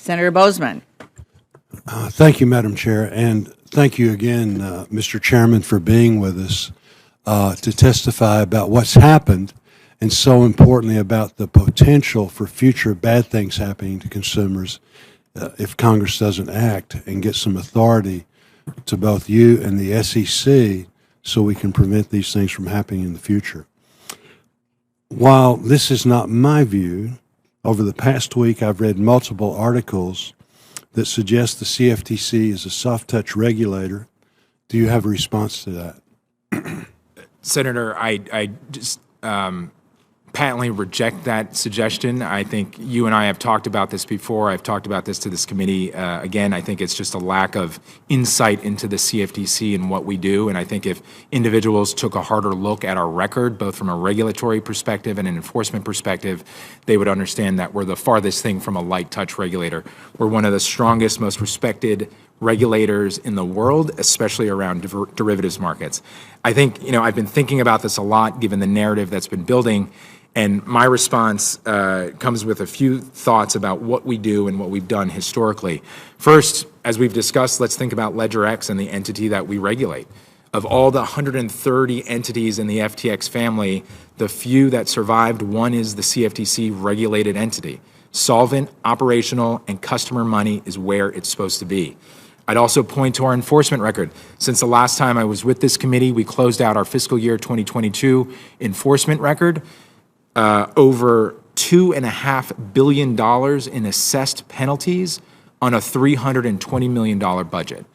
Senator Boozman. Thank you, Madam Chair, and thank you again, Mr. Chairman, for being with us to testify about what's happened and so importantly about the potential for future bad things happening to consumers if Congress doesn't act and get some authority to both you and the SEC so we can prevent these things from happening in the future. While this is not my view, over the past week I've read multiple articles that suggest the CFTC is a soft-touch regulator. Do you have a response to that? Senator, I just patently reject that suggestion. I think you and I have talked about this before. I've talked about this to this committee. Again, I think it's just a lack of insight into the CFTC and what we do. And I think if individuals took a harder look at our record, both from a regulatory perspective and an enforcement perspective, they would understand that we're the farthest thing from a light touch regulator. We're one of the strongest, most respected regulators in the world, especially around derivatives markets. I think, I've been thinking about this a lot given the narrative that's been building. And my response comes with a few thoughts about what we do and what we've done historically. First, as we've discussed, let's think about LedgerX and the entity that we regulate. Of all the 130 entities in the FTX family, the few that survived, one is the CFTC regulated entity. Solvent, operational, and customer money is where it's supposed to be. I'd also point to our enforcement record. Since the last time I was with this committee, we closed out our fiscal year 2022 enforcement record. Over $2.5 billion in assessed penalties on a $320 million budget.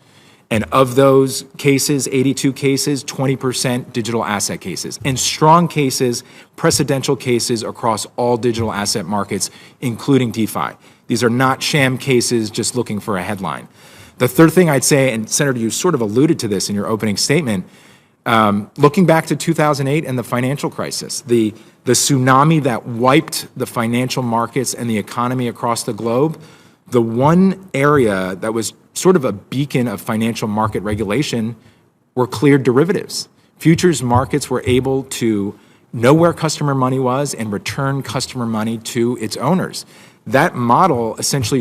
And of those cases, 82 cases, 20% digital asset cases. And strong cases, precedential cases across all digital asset markets, including DeFi. These are not sham cases just looking for a headline. The third thing I'd say, and Senator, you sort of alluded to this in your opening statement, looking back to 2008 and the financial crisis, the tsunami that wiped the financial markets and the economy across the globe, the one area that was sort of a beacon of financial market regulation were cleared derivatives. Futures markets were able to know where customer money was and return customer money to its owners. That model essentially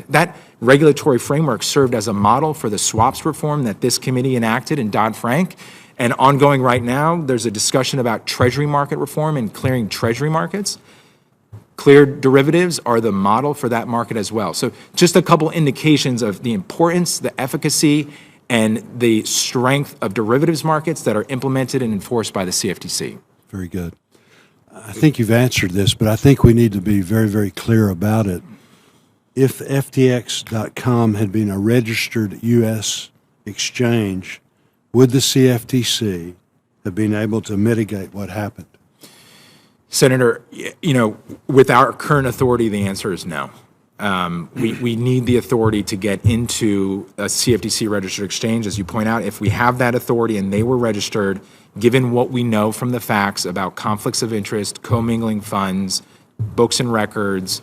that regulatory framework served as a model for the swaps reform that this committee enacted in Dodd-Frank. And ongoing right now, there's a discussion about treasury market reform and clearing treasury markets. Cleared derivatives are the model for that market as well. So just a couple indications of the importance, the efficacy, and the strength of derivatives markets that are implemented and enforced by the CFTC. Very good. I think you've answered this, but I think we need to be very, very clear about it. If FTX.com had been a registered U.S. exchange, would the CFTC have been able to mitigate what happened? Senator, with our current authority, the answer is no. We need the authority to get into a CFTC registered exchange. As you point out, if we have that authority and they were registered, given what we know from the facts about conflicts of interest, commingling funds, books and records,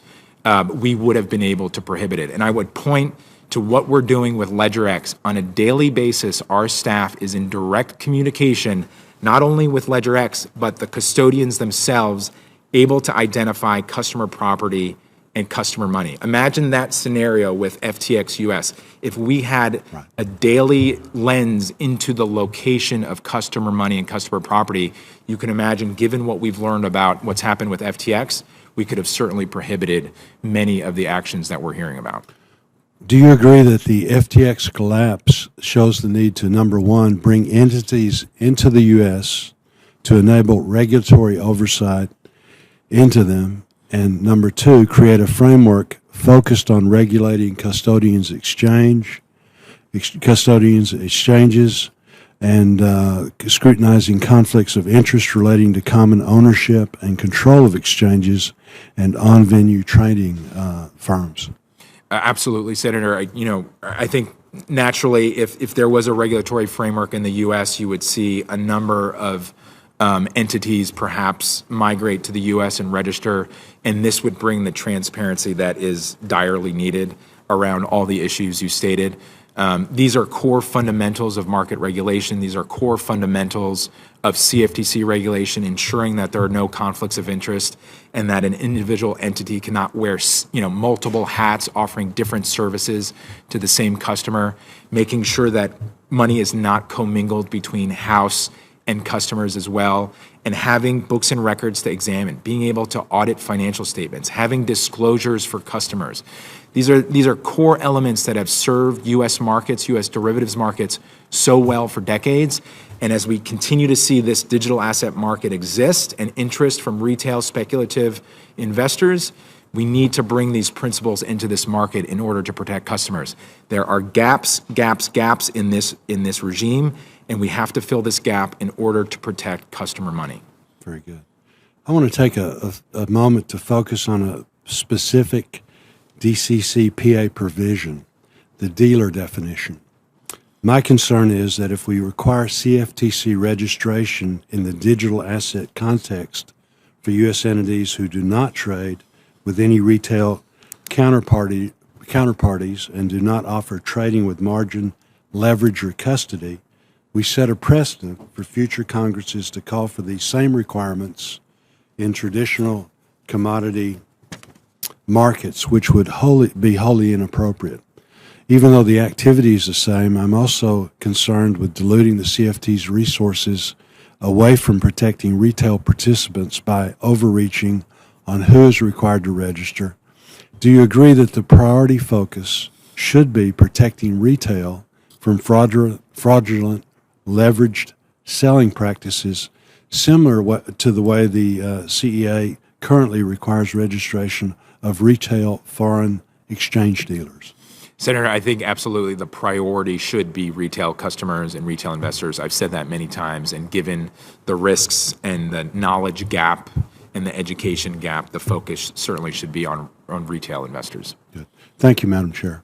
we would have been able to prohibit it. And I would point to what we're doing with LedgerX. On a daily basis, our staff is in direct communication, not only with LedgerX, but the custodians themselves, able to identify customer property and customer money. Imagine that scenario with FTX US. If we had a daily lens into the location of customer money and customer property, you can imagine, given what we've learned about what's happened with FTX, we could have certainly prohibited many of the actions that we're hearing about. Do you agree that the FTX collapse shows the need to, number one, bring entities into the U.S. to enable regulatory oversight into them, and number two, create a framework focused on regulating custodians' exchanges, and scrutinizing conflicts of interest relating to common ownership and control of exchanges and on-venue trading firms? Absolutely, Senator. I think naturally, if there was a regulatory framework in the U.S., you would see a number of entities perhaps migrate to the U.S. and register, and this would bring the transparency that is direly needed around all the issues you stated. These are core fundamentals of market regulation. These are core fundamentals of CFTC regulation, ensuring that there are no conflicts of interest and that an individual entity cannot wear multiple hats offering different services to the same customer, making sure that money is not commingled between house and customers as well, and having books and records to examine, being able to audit financial statements, having disclosures for customers. These are core elements that have served U.S. markets, U.S. derivatives markets so well for decades. And as we continue to see this digital asset market exist and interest from retail speculative investors, we need to bring these principles into this market in order to protect customers. There are gaps in this regime, and we have to fill this gap in order to protect customer money. Very good. I want to take a moment to focus on a specific DCCPA provision, the dealer definition. My concern is that if we require CFTC registration in the digital asset context for U.S. entities who do not trade with any retail counterparties and do not offer trading with margin, leverage, or custody, we set a precedent for future Congresses to call for these same requirements in traditional commodity markets, which would be wholly inappropriate. Even though the activity is the same, I'm also concerned with diluting the CFT's resources away from protecting retail participants by overreaching on who is required to register. Do you agree that the priority focus should be protecting retail from fraudulent leveraged selling practices similar to the way the CEA currently requires registration of retail foreign exchange dealers? Senator, I think absolutely the priority should be retail customers and retail investors. I've said that many times, and given the risks and the knowledge gap and the education gap, the focus certainly should be on retail investors. Good. Thank you, Madam Chair.